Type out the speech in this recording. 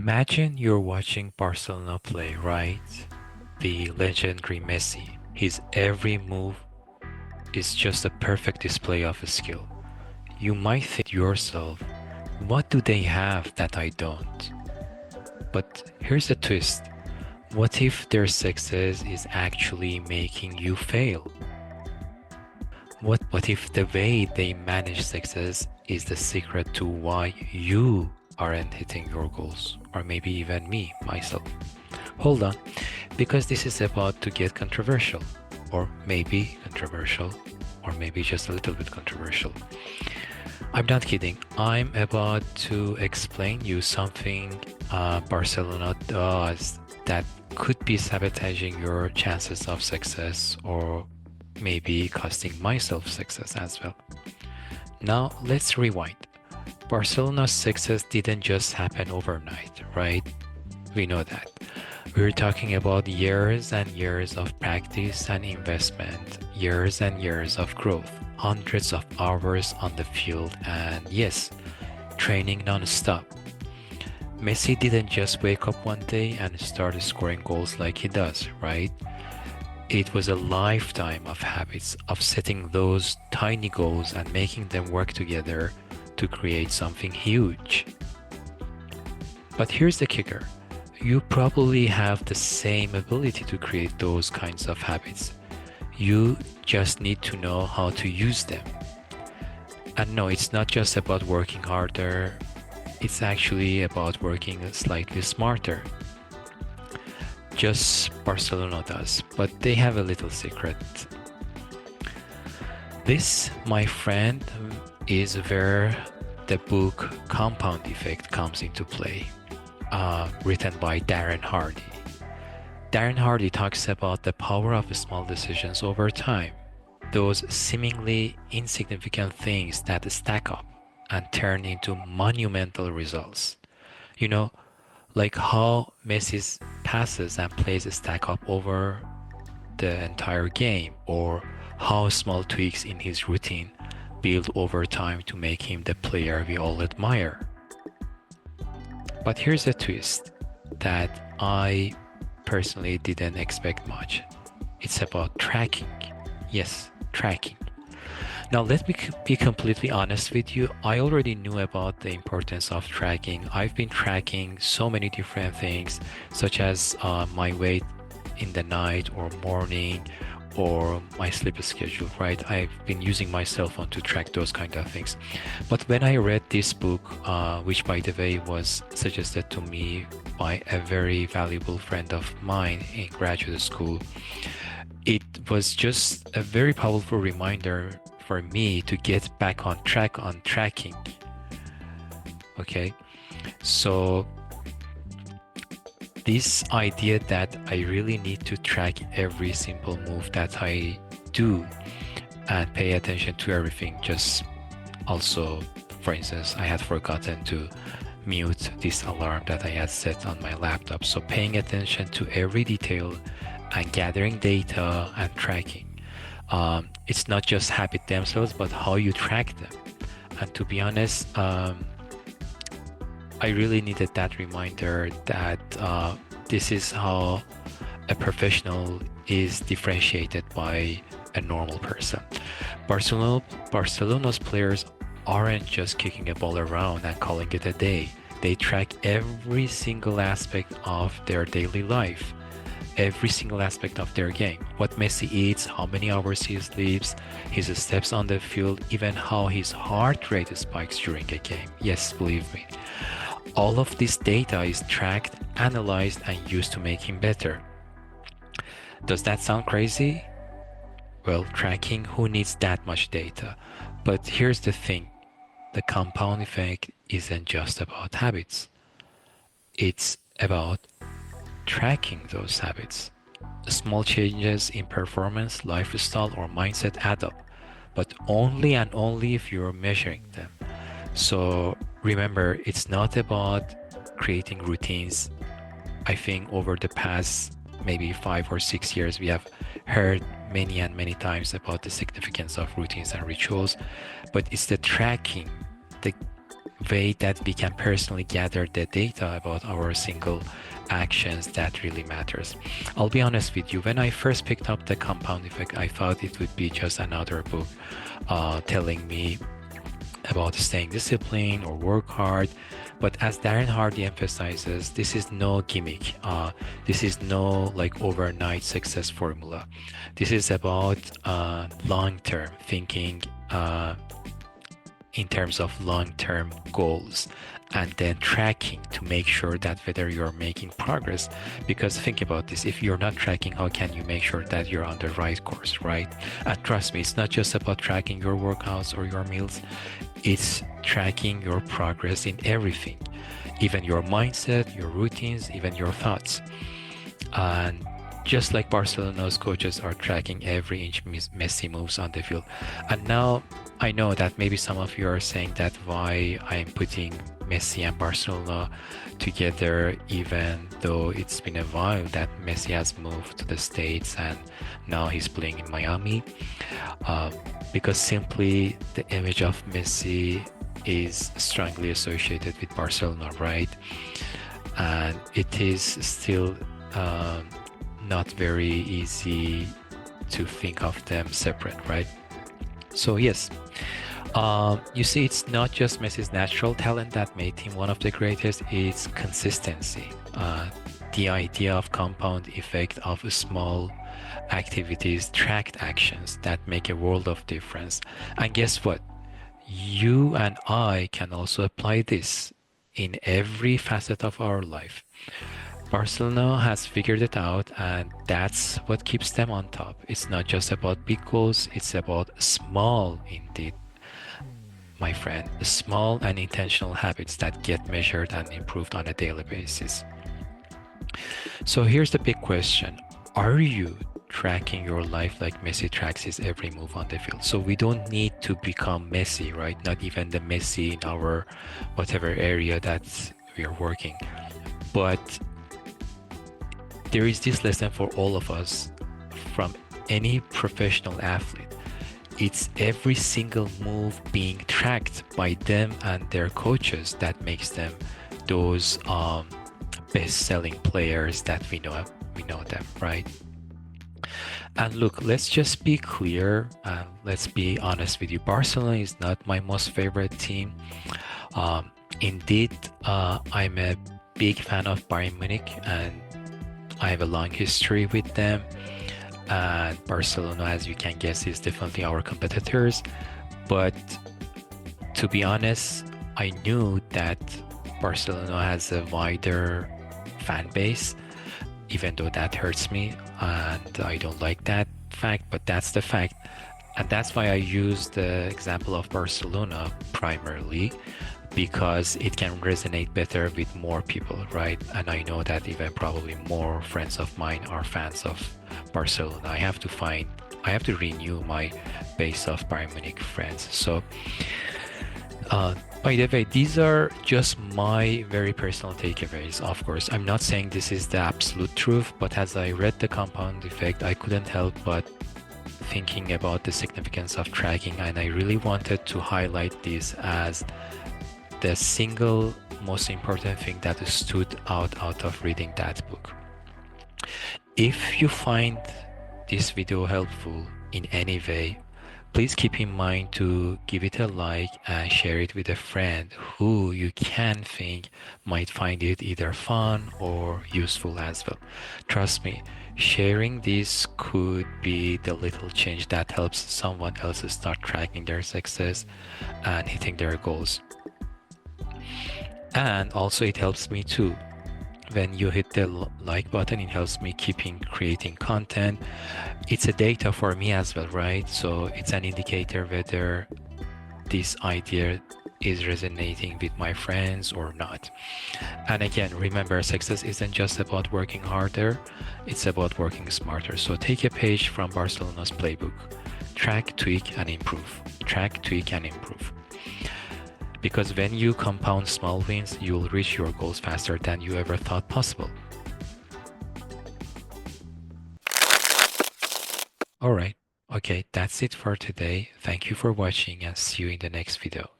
Imagine you're watching Barcelona play, right? The legendary Messi. His every move is just a perfect display of skill. You might think to yourself, what do they have that I don't? But here's the twist. What if their success is actually making you fail? What if the way they manage success is the secret to why you aren't hitting your goals? Or maybe even me, myself. Hold on, because this is about to get controversial. Or maybe controversial. Or maybe just a little bit controversial. I'm not kidding. I'm about to explain you something Barcelona does that could be sabotaging your chances of success or maybe costing myself success as well. Now let's rewind. Barcelona's success didn't just happen overnight, right? We know that. We're talking about years and years of practice and investment, years and years of growth, hundreds of hours on the field, and yes, training non-stop. Messi didn't just wake up one day and start scoring goals like he does, right? It was a lifetime of habits of setting those tiny goals and making them work together to create something huge. But here's the kicker. You probably have the same ability to create those kinds of habits. You just need to know how to use them. And no, it's not just about working harder, it's actually about working slightly smarter. Just Barcelona does, but they have a little secret. This, my friend, is where the book Compound Effect comes into play, written by Darren Hardy. Darren Hardy talks about the power of small decisions over time, those seemingly insignificant things that stack up and turn into monumental results. You know, like how Messi's passes and plays stack up over the entire game, or how small tweaks in his routine build over time to make him the player we all admire. But here's a twist that I personally didn't expect much. It's about tracking. Yes, tracking. Now, let me be completely honest with you. I already knew about the importance of tracking. I've been tracking so many different things, such as my weight in the night or morning, or my sleep schedule, right? I've been using my cell phone to track those kind of things. But when I read this book, which by the way was suggested to me by a very valuable friend of mine in graduate school, it was just a very powerful reminder for me to get back on track on tracking. Okay, so this idea that I really need to track every simple move that I do and pay attention to everything. Just also, for instance, I had forgotten to mute this alarm that I had set on my laptop. So paying attention to every detail and gathering data and tracking. It's not just habits themselves, but how you track them. And to be honest, I really needed that reminder that this is how a professional is differentiated by a normal person. Barcelona's players aren't just kicking a ball around and calling it a day. They track every single aspect of their daily life, every single aspect of their game. What Messi eats, how many hours he sleeps, his steps on the field, even how his heart rate spikes during a game. Yes, believe me. All of this data is tracked, analyzed, and used to make him better. Does that sound crazy? Well, tracking, who needs that much data? But here's the thing. The compound effect isn't just about habits. It's about tracking those habits. Small changes in performance, lifestyle, or mindset add up, but only and only if you're measuring them. So remember, it's not about creating routines. I think over the past maybe 5 or 6 years, we have heard many and many times about the significance of routines and rituals, but it's the tracking, the way that we can personally gather the data about our single actions that really matters. I'll be honest with you, when I first picked up the compound effect, I thought it would be just another book telling me about staying disciplined or work hard. But as Darren Hardy emphasizes, this is no gimmick. This is no like overnight success formula. This is about long-term thinking in terms of long-term goals, and then tracking to make sure that whether you're making progress. Because think about this, if you're not tracking, how can you make sure that you're on the right course, right? And trust me, it's not just about tracking your workouts or your meals, it's tracking your progress in everything, even your mindset, your routines, even your thoughts. And just like Barcelona's coaches are tracking every inch Messi moves on the field. And now I know that maybe some of you are saying that why I'm putting Messi and Barcelona together, even though it's been a while that Messi has moved to the States and now he's playing in Miami. Because simply the image of Messi is strongly associated with Barcelona, right? And it is still not very easy to think of them separate, right? So yes, you see, it's not just Messi's natural talent that made him one of the greatest, it's consistency. The idea of compound effect of small activities, tracked actions that make a world of difference. And guess what? You and I can also apply this in every facet of our life. Barcelona has figured it out, and that's what keeps them on top. It's not just about big goals, it's about small, indeed, my friend, small and intentional habits that get measured and improved on a daily basis. So here's the big question. Are you tracking your life like Messi tracks his every move on the field? So we don't need to become Messi, right? Not even the Messi in our whatever area that we are working. But there is this lesson for all of us from any professional athlete. It's every single move being tracked by them and their coaches that makes them those best-selling players that we know them, right? And look, let's just be clear and let's be honest with you. Barcelona is not my most favorite team. Indeed, I'm a big fan of Bayern Munich and I have a long history with them. And Barcelona, as you can guess, is definitely our competitors. But to be honest, I knew that Barcelona has a wider fan base, even though that hurts me and I don't like that fact, but that's the fact. And that's why I use the example of Barcelona primarily, because it can resonate better with more people, right? And I know that even probably more friends of mine are fans of Barcelona. I have to renew my base of Bayern Munich friends. So by the way, these are just my very personal takeaways. Of course, I'm not saying this is the absolute truth, but as I read the compound effect, I couldn't help but thinking about the significance of tracking, and I really wanted to highlight this as the single most important thing that stood out of reading that book. If you find this video helpful in any way, please keep in mind to give it a like and share it with a friend who you can think might find it either fun or useful as well. Trust me, sharing this could be the little change that helps someone else start tracking their success and hitting their goals. And also it helps me too. When you hit the like button, it helps me keeping creating content. It's a data for me as well, right? So it's an indicator whether this idea is resonating with my friends or not. And again, remember, success isn't just about working harder, it's about working smarter. So take a page from Barcelona's playbook. Track, tweak, and improve. Track, tweak, and improve. Because when you compound small wins, you'll reach your goals faster than you ever thought possible. Alright, okay, that's it for today. Thank you for watching and see you in the next video.